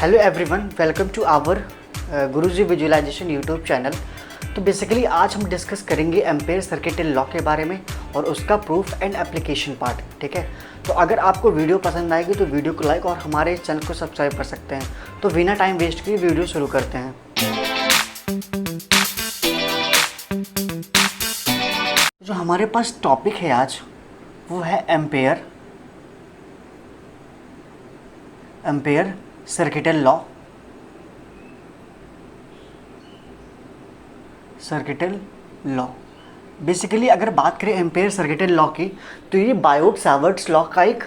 Hello everyone, welcome to our Guruji visualisation YouTube channel. तो basically आज हम डिस्कस करेंगे एम्पेयर सर्किट इन लॉ के बारे में और उसका प्रूफ एंड एप्लीकेशन पार्ट। ठीक है, तो अगर आपको वीडियो पसंद आएगी तो वीडियो को लाइक और हमारे चैनल को सब्सक्राइब कर सकते हैं। तो बिना टाइम वेस्ट किए वीडियो शुरू करते हैं। जो हमारे पास टॉपिक है आज वो है एम्पेयर सर्किटल लॉ। बेसिकली अगर बात करें एम्पेयर सर्किटल लॉ की तो ये बायोट-सावर्ट्स लॉ का एक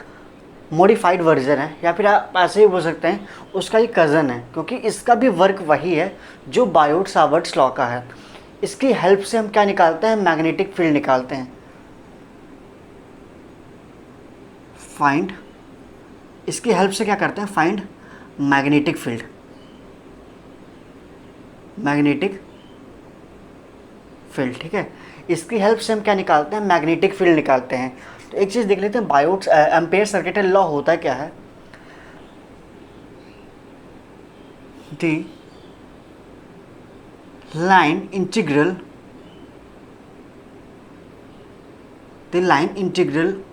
मॉडिफाइड वर्जन है, या फिर आप ऐसे ही बोल सकते हैं उसका एक कज़न है, क्योंकि इसका भी वर्क वही है जो बायोट-सावर्ट्स लॉ का है। इसकी हेल्प से हम क्या निकालते हैं, मैग्नेटिक फील्ड निकालते हैं। फाइंड, इसकी हेल्प से क्या करते हैं, फाइंड मैग्नेटिक फील्ड। ठीक है, इसकी हेल्प से हम क्या निकालते हैं, मैग्नेटिक फील्ड निकालते हैं। तो एक चीज़ देख लेते हैं, बायोट एम्पेयर सर्किटल लॉ होता क्या है। The line integral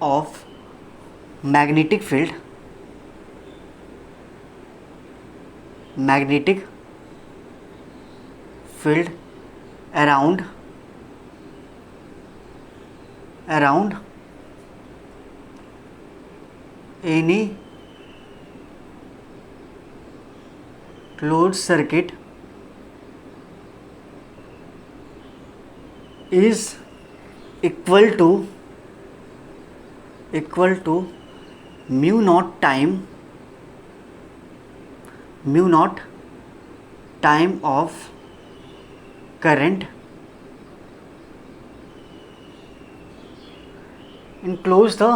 of magnetic field around any closed circuit is equal to mu naught time of current enclose the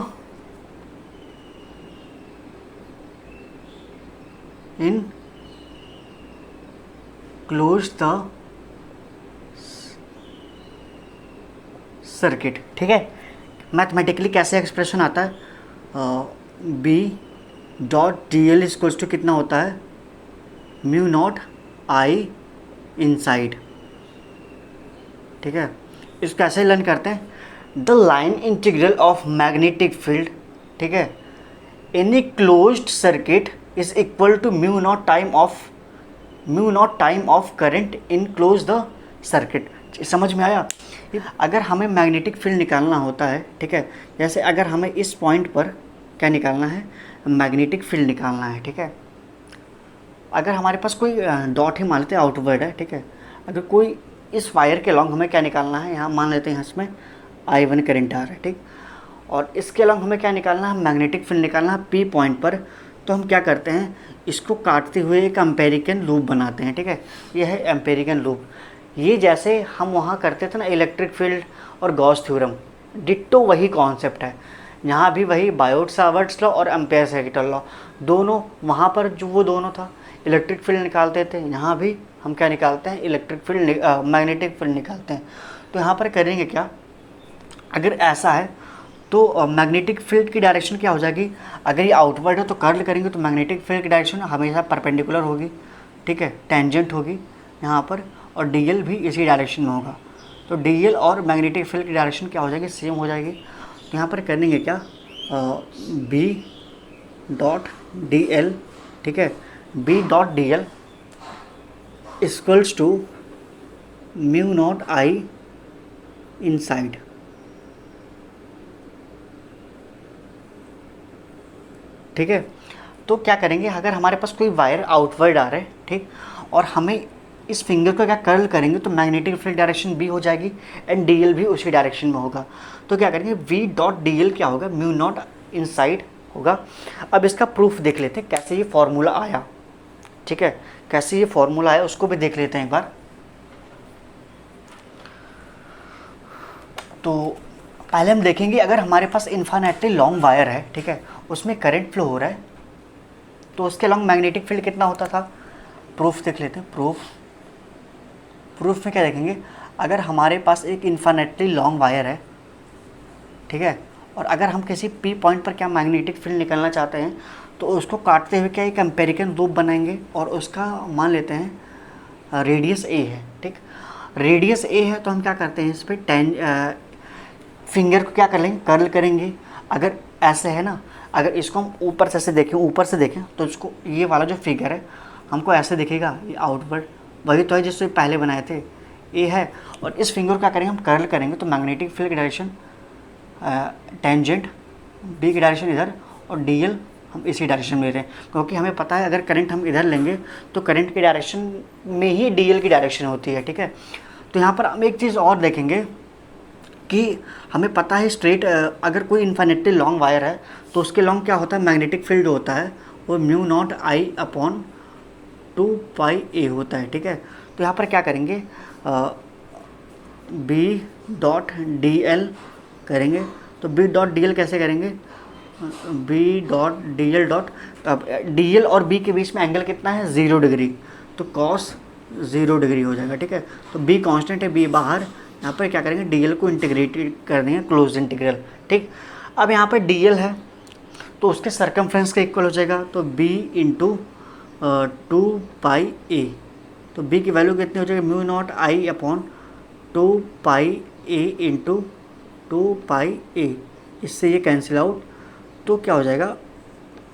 circuit. ठीक है, मैथमेटिकली कैसे एक्सप्रेशन आता है, B dot D L equals to कितना होता है, म्यू नॉट आई इनसाइड। ठीक है, इसको कैसे लर्न करते हैं, the line integral of magnetic field, ठीक है, any closed circuit is equal to mu naught time of current in close the circuit. समझ में आया। अगर हमें मैग्नेटिक फील्ड निकालना होता है, ठीक है, जैसे अगर हमें इस पॉइंट पर क्या निकालना है, मैग्नेटिक फील्ड निकालना है। ठीक है, अगर हमारे पास कोई डॉट ही मान लेते हैं आउटवर्ड है, ठीक है, अगर कोई इस वायर के लॉन्ग हमें क्या निकालना है, यहाँ मान लेते हैं इसमें I1 करंट आ रहा है, ठीक, और इसके लॉन्ग हमें क्या निकालना है, मैग्नेटिक फील्ड निकालना है P पॉइंट पर। तो हम क्या करते हैं, इसको काटते हुए एक एम्पेरिकन लूप बनाते हैं। ठीक है, ये है एम्पेरिकन लूप। ये जैसे हम वहाँ करते थे ना इलेक्ट्रिक फील्ड और गॉस थ्योरम, डिट्टो वही कॉन्सेप्ट है। यहाँ भी वही बायोट-सावर्ट्स लॉ और एम्पेयर सर्किटल लॉ, दोनों वहाँ पर जो वो दोनों था इलेक्ट्रिक फील्ड निकालते थे, यहाँ भी हम क्या निकालते हैं, इलेक्ट्रिक फील्ड मैग्नेटिक फील्ड निकालते हैं। तो यहाँ पर करेंगे क्या, अगर ऐसा है तो मैग्नेटिक फील्ड की डायरेक्शन क्या हो जाएगी, अगर ये आउटवर्ड है तो कर्ल करेंगे तो मैग्नेटिक फील्ड की डायरेक्शन हमेशा परपेंडिकुलर होगी। ठीक है, टेंजेंट होगी यहाँ पर, और डीएल भी इसी डायरेक्शन में होगा। तो डीएल और मैग्नेटिक फील्ड की डायरेक्शन क्या हो जाएगी, सेम हो जाएगी। तो यहाँ पर करेंगे क्या, बी डॉट डी एल, ठीक है, B dot D L equals to mu naught I inside. ठीक है, तो क्या करेंगे, अगर हमारे पास कोई वायर आउटवर्ड आ रहा है, ठीक, और हमें इस फिंगर को क्या कर्ल करेंगे तो मैग्नेटिक फील्ड डायरेक्शन बी हो जाएगी एंड डी एल भी उसी डायरेक्शन में होगा। तो क्या करेंगे, वी डॉट डी एल क्या होगा, म्यू नॉट इनसाइड होगा। अब इसका प्रूफ देख लेते हैं कैसे ये फॉर्मूला आया। ठीक है, कैसे ये फॉर्मूला आया उसको भी देख लेते हैं एक बार। तो पहले हम देखेंगे, अगर हमारे पास इन्फिनिटली लॉन्ग वायर है, ठीक है, उसमें करंट फ्लो हो रहा है, तो उसके लॉन्ग मैग्नेटिक फील्ड कितना होता था। प्रूफ देख लेते हैं। प्रूफ में क्या देखेंगे, अगर हमारे पास एक इन्फिनिटली लॉन्ग वायर है, ठीक है, और अगर हम किसी पी पॉइंट पर क्या मैग्नेटिक फील्ड निकालना चाहते हैं तो उसको काटते हुए क्या एक एम्पेरिकल लूप बनाएंगे और उसका मान लेते हैं रेडियस ए है, ठीक। रेडियस ए है तो हम क्या करते हैं इस पर फिंगर को क्या कर लेंगे, कर्ल करेंगे। अगर ऐसे है ना, अगर इसको हम ऊपर से देखें तो इसको ये वाला जो फिगर है हमको ऐसे दिखेगा, ये आउटवर्ड वही तो है जिससे पहले बनाए थे, ये है। और इस फिंगर को क्या करेंगे हम कर्ल करेंगे तो मैग्नेटिक फील्ड की डायरेक्शन टेंजेंट बी की डायरेक्शन इधर और डी एल हम इसी डायरेक्शन में ले रहे हैं, क्योंकि हमें पता है अगर करंट हम इधर लेंगे तो करंट की डायरेक्शन में ही डी एल की डायरेक्शन होती है, ठीक है। तो यहाँ पर हम एक चीज़ और देखेंगे कि हमें पता है स्ट्रेट अगर कोई इन्फिनिटली लॉन्ग वायर है तो उसके लॉन्ग क्या होता है, मैग्नेटिक फील्ड होता है वो mu naught I upon 2 pi ए होता है, ठीक है। तो यहाँ पर क्या करेंगे बी डॉट डी एल करेंगे। तो बी डॉट डी एल कैसे करेंगे, B dot D L dot, अब डी एल और बी के बीच में एंगल कितना है 0 डिग्री, तो कॉस 0 डिग्री हो जाएगा, ठीक है। तो बी कांस्टेंट है, बी बाहर, यहाँ पर क्या करेंगे डी एल को इंटीग्रेट कर देंगे क्लोज इंटीग्रल, ठीक। अब यहाँ पर डी एल है तो उसके सर्कमफ्रेंस का इक्वल हो जाएगा, तो बी इंटू 2 पाई ए, तो बी की वैल्यू कितनी हो जाएगी mu naught I upon 2 pi A into 2 pi ए, इससे ये कैंसिल आउट, तो क्या हो जाएगा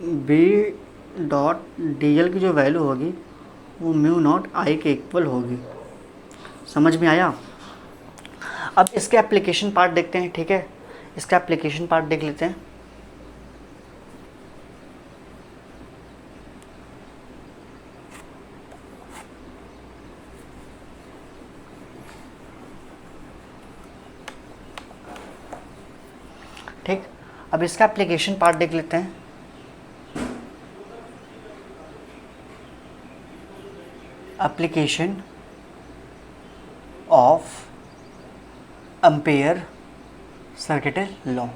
बी डॉट डी एल की जो वैल्यू होगी वो म्यू नॉट आई के इक्वल होगी। समझ में आया। अब इसके एप्लीकेशन पार्ट देखते हैं, ठीक है। इसका एप्लीकेशन पार्ट देख लेते हैं। ठीक, अब इसका एप्लीकेशन पार्ट देख लेते हैं। Application of Ampere circuit law.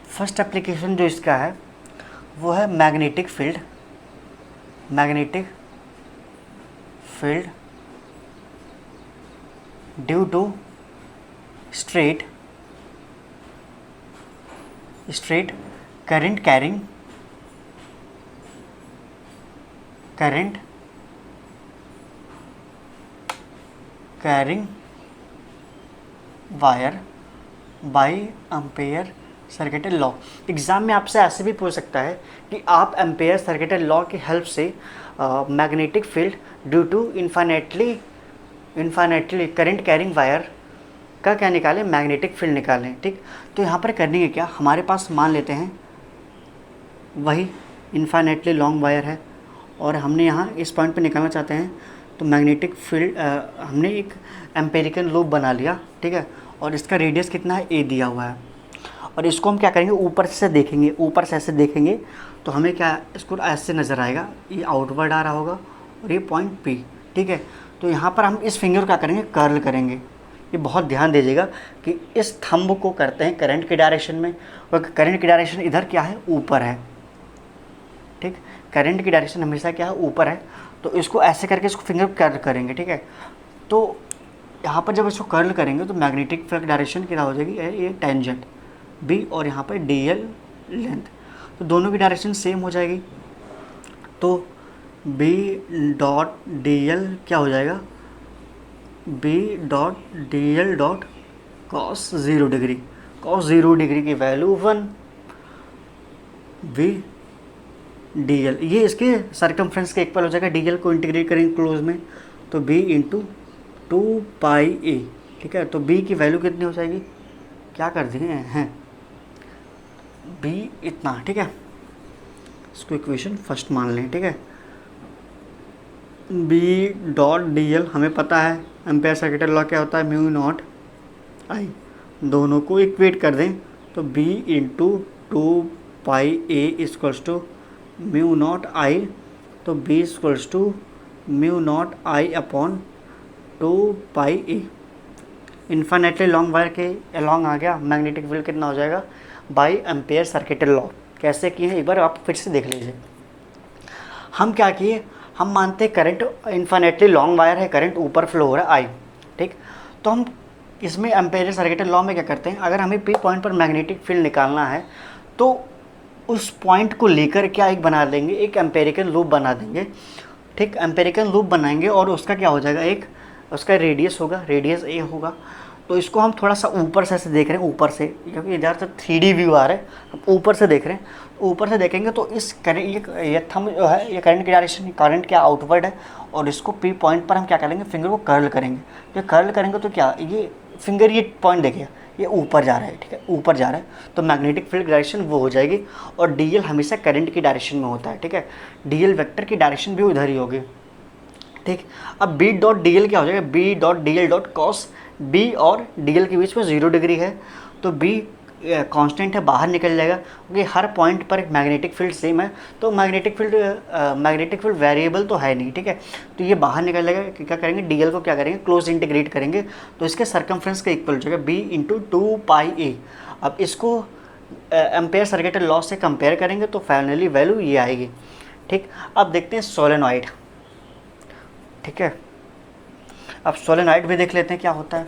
First application जो इसका है वो है magnetic field due to straight current carrying wire by Ampere circuit law. Exam में आपसे ऐसे भी पूछ सकता है कि आप एम्पेयर सर्किट लॉ की हेल्प से magnetic field due to infinitely current carrying wire का क्या निकालें, मैग्नेटिक फील्ड निकालें, ठीक। तो यहाँ पर करने के क्या, हमारे पास मान लेते हैं वही इन्फाइनेटली लॉन्ग वायर है और हमने यहाँ इस पॉइंट पे निकालना चाहते हैं, तो मैग्नेटिक फील्ड हमने एक एम्पेरिकल लूप बना लिया, ठीक है। और इसका रेडियस कितना है ए दिया हुआ है और इसको हम क्या करेंगे ऊपर से देखेंगे, ऊपर से ऐसे देखेंगे तो हमें क्या इसको ऐसे नज़र आएगा, ये आउटवर्ड आ रहा होगा और ये पॉइंट पी, ठीक है। तो यहाँ पर हम इस फिंगर क्या करेंगे कर्ल करेंगे। ये बहुत ध्यान दीजिएगा कि इस थंब को करते हैं करंट की डायरेक्शन में और करंट की डायरेक्शन इधर क्या है ऊपर है, ठीक। करंट की डायरेक्शन हमेशा क्या है ऊपर है, तो इसको ऐसे करके इसको फिंगर कर्ल करेंगे, ठीक है। तो यहाँ पर जब इसको कर्ल करेंगे तो मैग्नेटिक फील्ड डायरेक्शन क्या हो जाएगी, ये टेंजेंट बी और यहाँ पर डी एल लेंथ, तो दोनों की डायरेक्शन सेम हो जाएगी। तो बी डॉट डी एल क्या हो जाएगा, B dot D L dot cos 0 degree, cos 0 degree की वैल्यू 1 बी डी एल, ये इसके सर्कमफ्रेंस के इक्वल हो जाएगा। डी एल को इंटीग्रेट करेंगे क्लोज में तो बी इंटू 2 पाई ए, ठीक है। तो बी की वैल्यू कितनी हो जाएगी, क्या कर दिए हैं बी इतना, ठीक है। इसको इक्वेशन फर्स्ट मान लें, ठीक है। बी डॉट डी एल हमें पता है एम्पेयर सर्किट लॉ क्या होता है, म्यू नॉट आई, दोनों को इक्वेट कर दें तो B into 2 pi a equals to mu naught I, तो B equals to mu naught I upon 2 pi a. Infinitely long wire के अलॉन्ग आ गया, मैग्नेटिक फील्ड कितना हो जाएगा बाई एम्पेयर सर्किट लॉ। कैसे किए हैं एक बार आप फिर से देख लीजिए। हम क्या किए, हम मानते हैं करंट इन्फिनिटली लॉन्ग वायर है, करंट ऊपर फ्लो हो रहा है आई, ठीक। तो हम इसमें एम्पेयर सर्किट लॉ में क्या करते हैं, अगर हमें पी पॉइंट पर मैग्नेटिक फील्ड निकालना है तो उस पॉइंट को लेकर क्या एक बना देंगे, एक एम्पेरिकल लूप बना देंगे, ठीक। एम्पेरिकल लूप बनाएंगे और उसका क्या हो जाएगा, एक उसका रेडियस होगा, रेडियस ए होगा। तो इसको हम थोड़ा सा ऊपर से ऐसे देख रहे हैं, ऊपर से, क्योंकि इधर से 3D व्यू आ रहा है, हम ऊपर से देख रहे हैं। ऊपर से देखेंगे तो इस करंट, ये थंब जो है, ये करंट की डायरेक्शन, करंट क्या आउटवर्ड है, और इसको पी पॉइंट पर हम क्या करेंगे, फिंगर को कर्ल करेंगे। जब कर्ल करेंगे तो क्या, ये फिंगर, ये पॉइंट देखिए, ये ऊपर जा रहा है, ठीक है, ऊपर जा रहा है, तो मैग्नेटिक फील्ड डायरेक्शन वो हो जाएगी। और डीएल हमेशा करंट की डायरेक्शन में होता है, ठीक है, डीएल वेक्टर की डायरेक्शन भी उधर ही होगी, ठीक। अब बी डॉट डी एल क्या हो जाएगा, B dot D L dot cos, B और डी एल के बीच में 0 डिग्री है, तो बी कांस्टेंट है, बाहर निकल जाएगा, क्योंकि हर पॉइंट पर एक मैग्नेटिक फील्ड सेम है। तो मैग्नेटिक फील्ड वेरिएबल तो है नहीं, ठीक है, तो ये बाहर निकल जाएगा। क्या करेंगे, डी एल को क्या करेंगे, क्लोज इंटीग्रेट करेंगे, तो इसके सर्कमफ्रेंस का इक्वल हो जाएगा बी इंटू 2πa। अब इसको एम्पेयर सर्किट लॉ से कंपेयर करेंगे तो फाइनली वैल्यू ये आएगी, ठीक। अब देखते हैं सोलेनॉइड, ठीक है। अब सोलेनॉइड भी देख लेते हैं क्या होता है,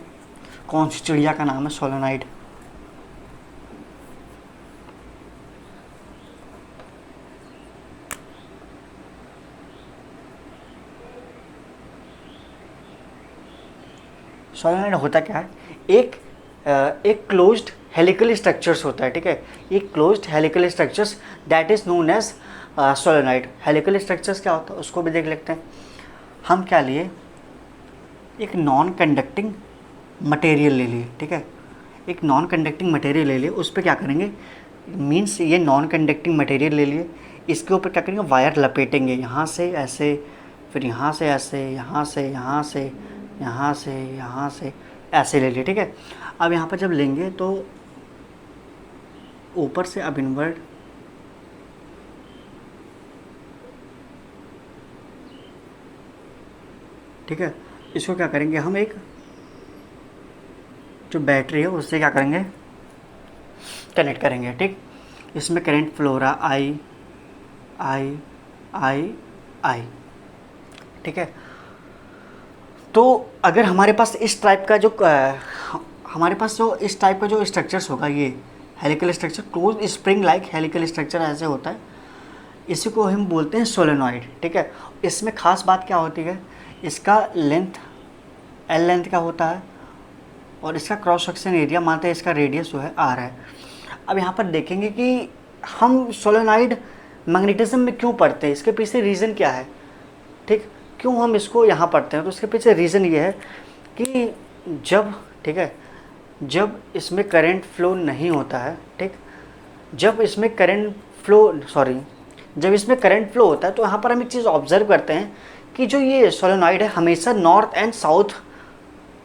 कौन सी चिड़िया का नाम है सोलेनॉइड। सोलेनॉइड होता क्या है, एक क्लोज्ड हेलिकल स्ट्रक्चर्स होता है, ठीक है, एक closed helical structures that is known as solenoid. Helical structures क्या होता है उसको भी देख लेते हैं। हम क्या लिए, एक नॉन कंडक्टिंग मटेरियल ले लिए, ठीक है, एक नॉन कंडक्टिंग मटेरियल ले लिए, उस पर क्या करेंगे, मीन्स ये नॉन कंडक्टिंग मटेरियल ले लिए, इसके ऊपर क्या करेंगे, वायर लपेटेंगे, यहाँ से ऐसे, फिर यहाँ से ऐसे, यहाँ से यहाँ से, यहाँ से यहाँ से, ऐसे ले लिए, ठीक है। अब यहाँ पर जब लेंगे तो ऊपर से अब इनवर्ड, ठीक है, इसको क्या करेंगे हम, एक जो बैटरी है उससे क्या करेंगे, कनेक्ट करेंगे, ठीक। इसमें करंट फ्लो हो रहा आई आई आई आई, ठीक है। तो अगर हमारे पास इस टाइप का जो हमारे पास जो इस टाइप का जो स्ट्रक्चर्स होगा, ये helical structure, close spring like helical structure ऐसे होता है, इसी को हम बोलते हैं सोलेनॉइड, ठीक है। इसमें खास बात क्या होती है, इसका लेंथ एल लेंथ का होता है, और इसका क्रॉस सेक्शन एरिया मानते हैं, इसका रेडियस जो है आर है। अब यहाँ पर देखेंगे कि हम सोलेनॉइड मैग्नेटिज्म में क्यों पढ़ते हैं, इसके पीछे रीज़न क्या है, ठीक, क्यों हम इसको यहाँ पढ़ते हैं, तो इसके पीछे रीज़न ये है कि जब, ठीक है, जब इसमें करंट फ्लो नहीं होता है, ठीक, जब इसमें करंट फ्लो होता है, तो यहाँ पर हम एक चीज़ ऑब्जर्व करते हैं कि जो ये सोलेनॉइड है हमेशा नॉर्थ एंड साउथ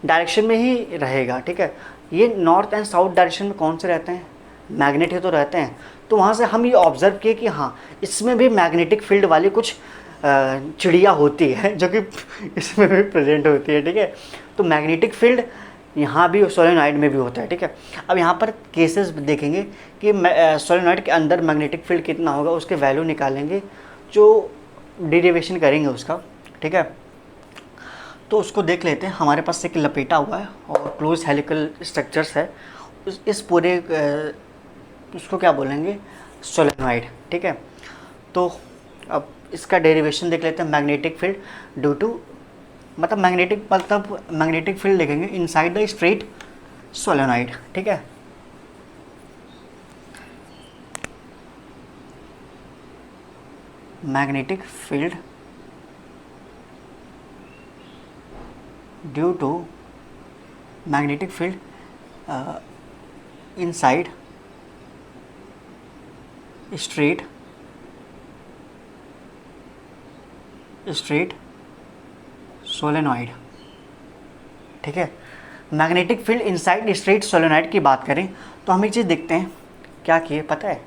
डायरेक्शन में ही रहेगा, ठीक है। ये नॉर्थ एंड साउथ डायरेक्शन में कौन से रहते हैं, मैग्नेट ही तो रहते हैं। तो वहाँ से हम ये ऑब्ज़र्व किए कि हाँ, इसमें भी मैग्नेटिक फील्ड वाली कुछ चिड़िया होती है जो कि इसमें भी प्रेजेंट होती है, ठीक है। तो मैग्नेटिक फील्ड यहाँ भी सोलेनॉइड में भी होता है, ठीक है। अब यहाँ पर केसेस देखेंगे कि सोलेनॉइड के अंदर मैग्नेटिक फील्ड कितना होगा, उसके वैल्यू निकालेंगे, जो डेरिवेशन करेंगे उसका, ठीक है। तो उसको देख लेते हैं। हमारे पास एक लपेटा हुआ है और क्लोज हेलिकल स्ट्रक्चर्स है, इस पूरे उसको क्या बोलेंगे, सोलेनॉइड, ठीक है। तो अब इसका डेरिवेशन देख लेते हैं, मैग्नेटिक फील्ड ड्यू टू, मतलब मैग्नेटिक फील्ड देखेंगे इनसाइड द स्ट्रेट सोलेनॉइड, ठीक है। Magnetic field due to magnetic field inside straight solenoid, ठीक है। Magnetic field inside straight solenoid की बात करें तो हम एक चीज़ देखते हैं, क्या किए पता है,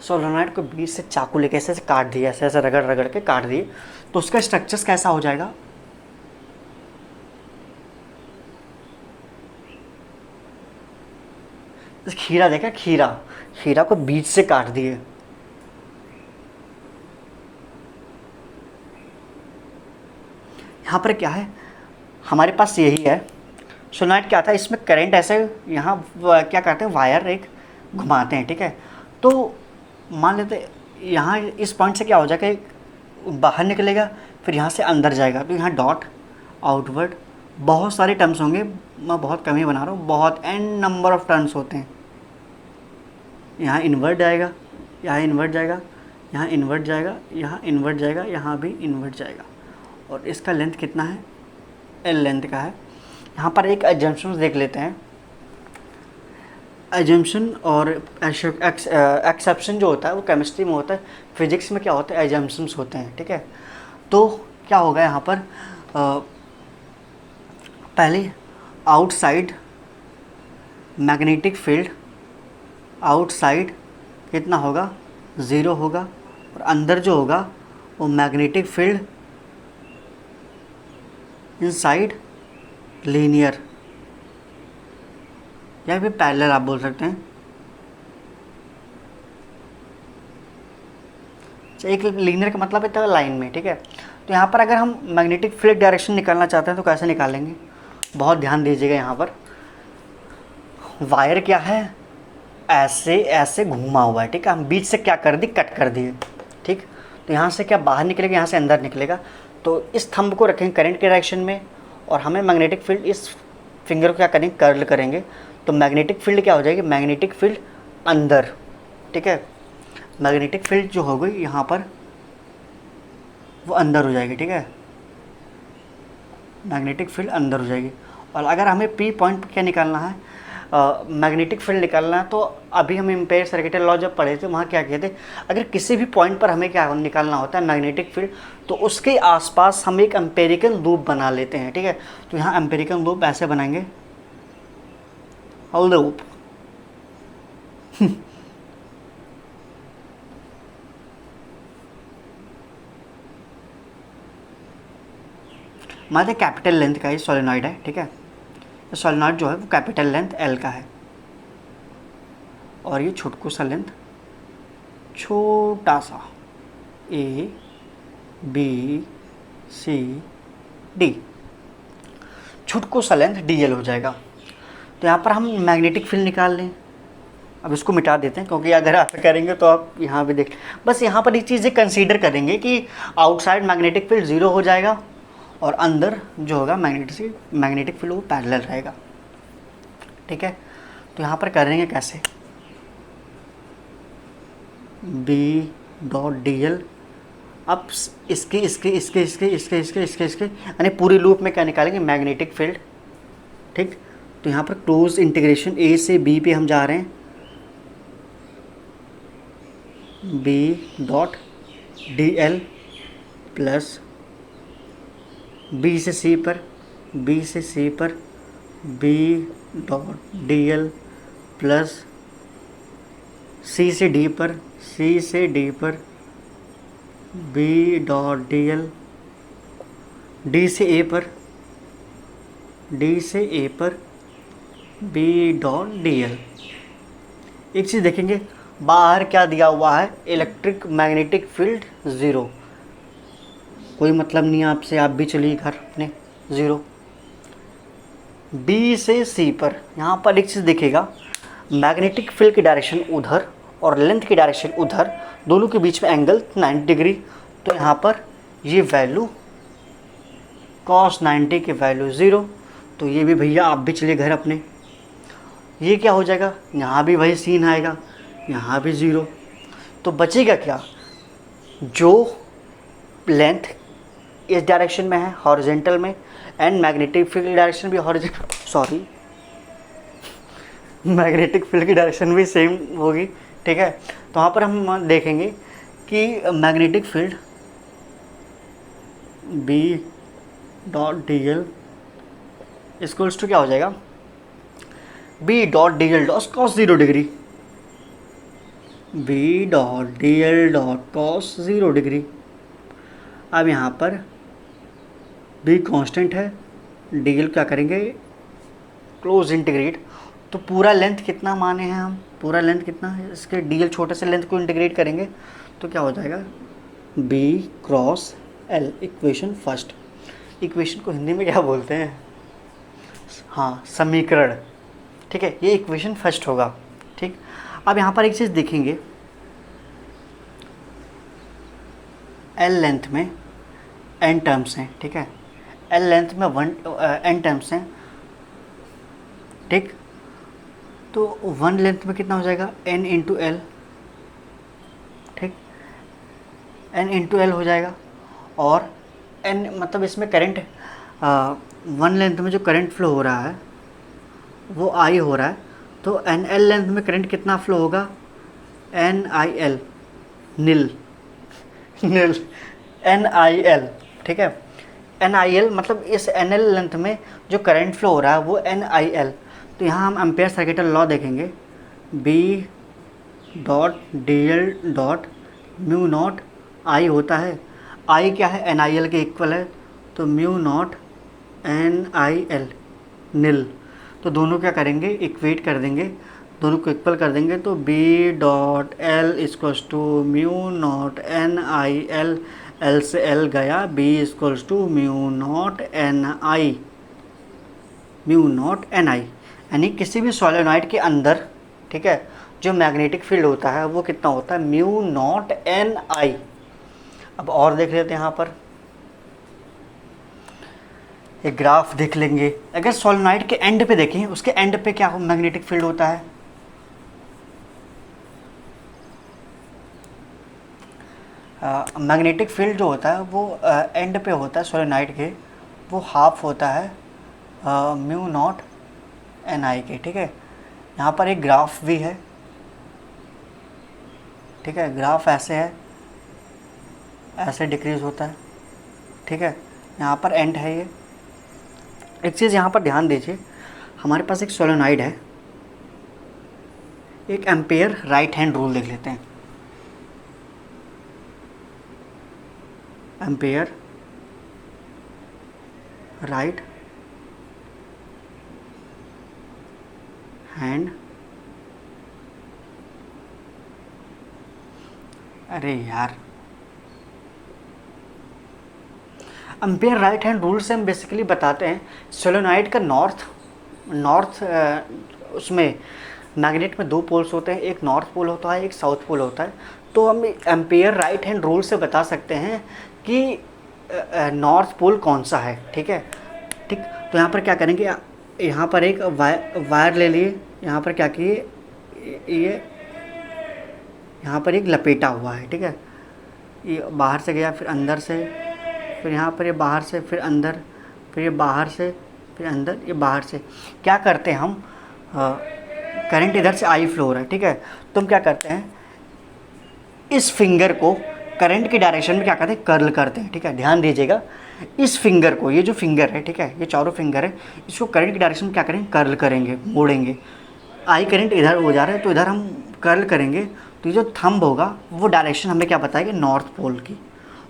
सोलेनॉइड को बीच से चाकू लेके ऐसे काट दिया, ऐसे ऐसे रगड़ रगड़ के काट दिए, तो उसका स्ट्रक्चर्स कैसा हो जाएगा, खीरा देखा, खीरा को बीच से काट दिए। यहाँ पर क्या है, हमारे पास यही है सोलेनॉइड, क्या था इसमें करंट ऐसे यहाँ क्या करते हैं, वायर एक घुमाते हैं, ठीक है। तो मान लेते यहाँ इस पॉइंट से क्या हो जाएगा, एक बाहर निकलेगा फिर यहाँ से अंदर जाएगा, तो यहाँ डॉट आउटवर्ड बहुत सारे टर्म्स होंगे, मैं बहुत कम ही बना रहा हूँ, बहुत एन नंबर ऑफ टर्म्स होते हैं। यहाँ इन्वर्ट जाएगा, यहाँ इन्वर्ट जाएगा, यहाँ इन्वर्ट जाएगा, यहाँ इन्वर्ट जाएगा, यहाँ भी इन्वर्ट जाएगा, और इसका लेंथ कितना है, एल लेंथ का है। यहाँ पर एक एजम्पशन देख लेते हैं। एजम्पशन और एक्सेप्शन जो होता है वो केमिस्ट्री में होता है, फिजिक्स में क्या होता है, एजम्पशंस होते हैं, ठीक है। तो क्या होगा यहाँ पर, पहले आउटसाइड मैग्नेटिक फील्ड, आउटसाइड कितना होगा, 0 होगा, और अंदर जो होगा वो मैग्नेटिक फील्ड इनसाइड लीनियर, या फिर पैरेलल आप बोल सकते हैं। एक लीनियर का मतलब है लाइन में, ठीक है। तो यहाँ पर अगर हम मैग्नेटिक फील्ड डायरेक्शन निकालना चाहते हैं तो कैसे निकालेंगे, बहुत ध्यान दीजिएगा। यहाँ पर वायर क्या है, ऐसे ऐसे घूमा हुआ है, ठीक है। हम बीच से क्या कर दी, कट कर दिए, ठीक। तो यहाँ से क्या बाहर निकलेगा, यहाँ से अंदर निकलेगा। तो इस थंब को रखेंगे करंट के डायरेक्शन में, और हमें मैग्नेटिक फील्ड इस फिंगर को क्या करेंगे, कर्ल करेंगे। तो मैग्नेटिक फील्ड क्या हो जाएगी, मैग्नेटिक फील्ड अंदर, ठीक है। मैग्नेटिक फील्ड जो हो गई यहाँ पर वो अंदर हो जाएगी, ठीक है। मैग्नेटिक फील्ड अंदर हो जाएगी। और अगर हमें पी पॉइंट पर क्या निकालना है, मैग्नेटिक फील्ड निकालना है, तो अभी हम एम्पेयर सर्किटल लॉ जब पढ़े थे वहाँ क्या कहते हैं, अगर किसी भी पॉइंट पर हमें क्या निकालना होता है मैग्नेटिक फील्ड, तो उसके आसपास हम एक एम्पेरिकल लूप बना लेते हैं, ठीक है। तो यहाँ एम्पेरिकल लूप ऐसे बनाएंगे, लूप हमारे कैपिटल लेंथ का ये सोलेनॉइड है, ठीक है। तो सोलेनॉइड जो है वो कैपिटल लेंथ एल का है, और ये छोटकू सा लेंथ, छोटा सा ए बी सी डी, छोटकू सा लेंथ डी एल हो जाएगा। तो यहाँ पर हम मैग्नेटिक फील्ड निकाल लें। अब इसको मिटा देते हैं, क्योंकि अगर आप करेंगे तो आप यहाँ भी देख, बस यहाँ पर एक चीज़ें कंसीडर करेंगे कि आउटसाइड मैग्नेटिक फील्ड 0 हो जाएगा, और अंदर जो होगा मैग्नेटिक फील्ड वो पैरेलल रहेगा, ठीक है। तो यहाँ पर करेंगे कैसे, बी डॉट डी एल, अब इसके यानी पूरी लूप में क्या निकालेंगे, मैग्नेटिक फील्ड, ठीक। तो यहाँ पर क्लोज इंटीग्रेशन ए से बी पे हम जा रहे हैं, B dot D L plus B से सी पर, बी से सी पर B dot D L plus C से डी पर, सी से डी पर B dot D L, D से ए पर, डी से ए पर बी डॉट डी एल। एक चीज़ देखेंगे, बाहर क्या दिया हुआ है, इलेक्ट्रिक मैग्नेटिक फील्ड 0, कोई मतलब नहीं है आपसे, आप भी चलिए घर अपने 0। बी से सी पर, यहाँ पर एक चीज़ दिखेगा, मैग्नेटिक फील्ड की डायरेक्शन उधर और लेंथ की डायरेक्शन उधर, दोनों के बीच में एंगल 90 डिग्री। तो यहाँ पर ये वैल्यू cos 90 की वैल्यू 0। तो ये भी भैया आप भी चलिए घर अपने, ये क्या हो जाएगा, यहाँ भी वही सीन आएगा, यहाँ भी 0। तो बचेगा क्या, जो लेंथ इस डायरेक्शन में है हॉरिजेंटल में, एंड मैग्नेटिक फील्ड डायरेक्शन भी मैग्नेटिक फील्ड की डायरेक्शन भी सेम होगी, ठीक है। तो वहाँ पर हम देखेंगे कि magnetic field B dot D L equals to क्या हो जाएगा, B dot D L dot cos 0 degree, B dot D L dot cos 0 degree. अब यहाँ पर बी कांस्टेंट है, डी एल क्या करेंगे, क्लोज इंटीग्रेट। तो पूरा लेंथ कितना माने हैं हम, पूरा लेंथ कितना है, इसके डी एल छोटे से लेंथ को इंटीग्रेट करेंगे तो क्या हो जाएगा, B cross L. Equation first, equation को हिंदी में क्या बोलते हैं, हाँ समीकरण, ठीक है। ये इक्वेशन फर्स्ट होगा, ठीक। अब यहाँ पर एक चीज़ देखेंगे, एल लेंथ में एन टर्म्स हैं, ठीक है, एल लेंथ में एन टर्म्स हैं, ठीक। तो वन लेंथ में कितना हो जाएगा, एन इंटू एल, ठीक, एन इंटू एल हो जाएगा। और एन मतलब इसमें करंट वन लेंथ में जो करंट फ्लो हो रहा है वो आई हो रहा है, तो एन एल लेंथ में करंट कितना फ्लो होगा, एन आई एल, नील नील एन आई एल, ठीक है। एन आई एल मतलब इस एन एल लेंथ में जो करंट फ्लो हो रहा है वो एन आई एल। तो यहाँ हम एम्पेयर सर्किटल लॉ देखेंगे, B dot D L dot mu naught I होता है, आई क्या है, एन आई एल के इक्वल है, तो mu naught N I L नील। तो दोनों क्या करेंगे, इक्वेट कर देंगे, दोनों को इक्वल कर देंगे, तो B dot L equals to mu naught N I L, L से एल गया, B equals to mu naught N I, mu naught N I. यानी किसी भी सोलेनॉइड के अंदर, ठीक है, जो मैग्नेटिक फील्ड होता है वो कितना होता है, म्यू नॉट एन आई। अब और देख लेते हैं, यहाँ पर एक ग्राफ देख लेंगे। अगर सोलेनॉइड के एंड पे देखें, उसके एंड पे क्या हो, मैग्नेटिक फील्ड होता है, मैग्नेटिक फील्ड जो होता है वो एंड पे होता है सोलेनॉइड के, वो हाफ होता है म्यू नॉट एन आई के, ठीक है। यहाँ पर एक ग्राफ भी है, ठीक है, ग्राफ ऐसे है, ऐसे डिक्रीज होता है, ठीक है, यहाँ पर एंड है ये। एक चीज़ यहाँ पर ध्यान दीजिए, हमारे पास एक सोलेनॉइड है, एक एम्पेयर राइट हैंड रूल देख लेते हैं। एम्पेयर राइट हैंड, अरे यार, एम्पेयर राइट हैंड रूल से हम बेसिकली बताते हैं सोलेनॉइड का नॉर्थ उसमें मैग्नेट में दो पोल्स होते हैं, एक नॉर्थ पोल होता है, एक साउथ पोल होता है। तो हम एम्पेयर राइट हैंड रूल से बता सकते हैं कि नॉर्थ पोल कौन सा है, ठीक है, ठीक। तो यहाँ पर क्या करेंगे, यहाँ पर एक वायर ले लिए, यहाँ पर क्या किए, ये यहाँ पर एक लपेटा हुआ है, ठीक है, ये बाहर से गया, फिर अंदर से, फिर यहाँ पर ये बाहर से, फिर अंदर, फिर ये बाहर से, फिर अंदर, ये बाहर से। क्या करते हैं हम, करंट इधर से आई फ्लो हो रहा है, ठीक है, तो हम क्या करते हैं, इस फिंगर को करंट की डायरेक्शन में क्या करते हैं, कर्ल करते हैं, ठीक है। ध्यान दीजिएगा, इस फिंगर को, ये जो फिंगर है, ठीक है, ये चारों फिंगर है, इसको करंट की डायरेक्शन में क्या करेंगे, कर्ल करेंगे, मोड़ेंगे। आई करंट इधर हो जा रहा है तो इधर हम कर्ल करेंगे, तो ये जो थंब होगा वो डायरेक्शन हमें क्या बताएगा, नॉर्थ पोल की।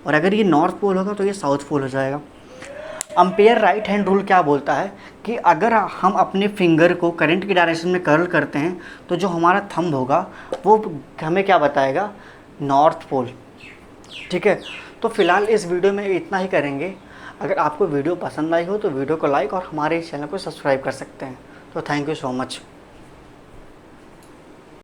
और अगर ये नॉर्थ पोल होगा तो ये साउथ पोल हो जाएगा। एम्पेयर राइट हैंड रूल क्या बोलता है कि अगर हम अपने फिंगर को करंट की डायरेक्शन में कर्ल करते हैं तो जो हमारा थंब होगा वो हमें क्या बताएगा, नॉर्थ पोल, ठीक है। तो फिलहाल इस वीडियो में इतना ही करेंगे। अगर आपको वीडियो पसंद आई हो तो वीडियो को लाइक और हमारे इस चैनल को सब्सक्राइब कर सकते हैं। तो थैंक यू सो मच।